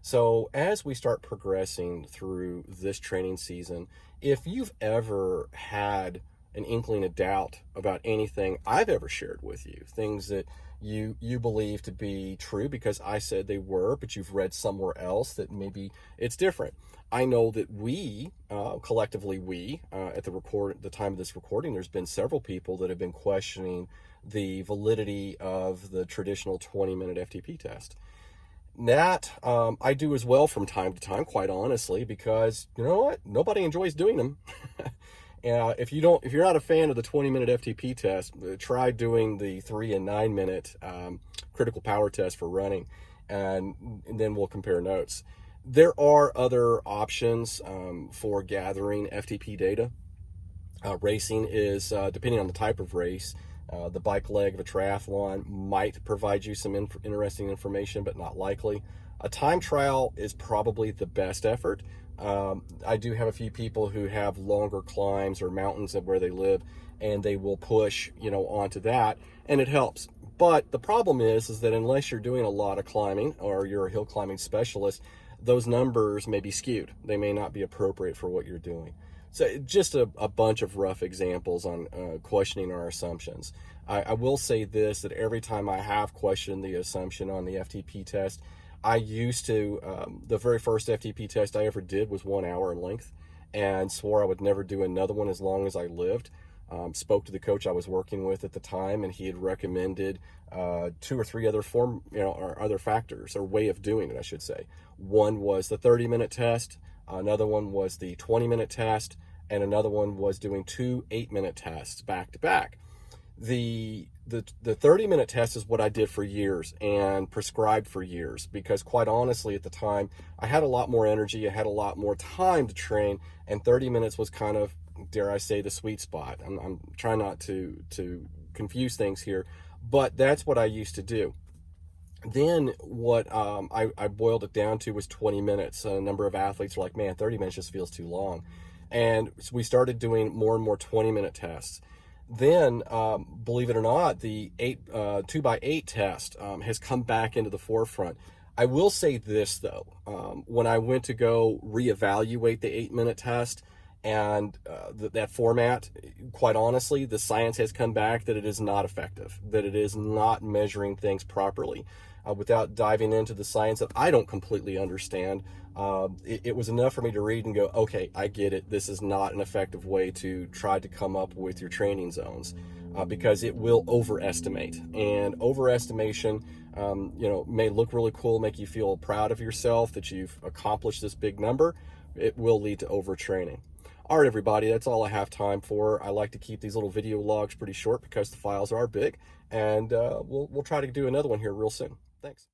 So as we start progressing through this training season, if you've ever had an inkling of doubt about anything I've ever shared with you, things that you believe to be true because I said they were, but you've read somewhere else that maybe it's different. I know that we, collectively, at the time of this recording, there's been several people that have been questioning the validity of the traditional 20-minute FTP test. That I do as well from time to time, quite honestly, because you know what? Nobody enjoys doing them. If you're not a fan of the 20-minute FTP test, try doing the 3 and 9-minute critical power test for running, and then we'll compare notes. There are other options for gathering FTP data. Racing is, depending on the type of race, the bike leg of a triathlon might provide you some interesting information, but not likely. A time trial is probably the best effort. I do have a few people who have longer climbs or mountains of where they live, and they will push, onto that, and it helps. But the problem is that unless you're doing a lot of climbing or you're a hill climbing specialist, those numbers may be skewed. They may not be appropriate for what you're doing. So just a bunch of rough examples on questioning our assumptions. I will say this, that every time I have questioned the assumption on the FTP test, I used to, the very first FTP test I ever did was 1 hour in length, and swore I would never do another one as long as I lived. Spoke to the coach I was working with at the time, and he had recommended 2 or 3 other or other factors, or way of doing it, I should say. One was the 30-minute test, another one was the 20-minute test, and another one was doing 2 8-minute tests back to back. The 30-minute test is what I did for years and prescribed for years, because quite honestly at the time I had a lot more energy, I had a lot more time to train, and 30 minutes was kind of, dare I say, the sweet spot. I'm trying not to confuse things here, but that's what I used to do. Then what I boiled it down to was 20 minutes. A number of athletes were like, man, 30 minutes just feels too long. And so we started doing more and more 20-minute tests. Then, believe it or not, the 2x8 test has come back into the forefront. I will say this, though. When I went to go reevaluate the 8-minute test and that format, quite honestly, the science has come back that it is not effective, that it is not measuring things properly. Without diving into the science that I don't completely understand, it was enough for me to read and go, okay, I get it. This is not an effective way to try to come up with your training zones, because it will overestimate. And overestimation, may look really cool, make you feel proud of yourself that you've accomplished this big number. It will lead to overtraining. All right, everybody, that's all I have time for. I like to keep these little video logs pretty short because the files are big, and we'll try to do another one here real soon. Thanks.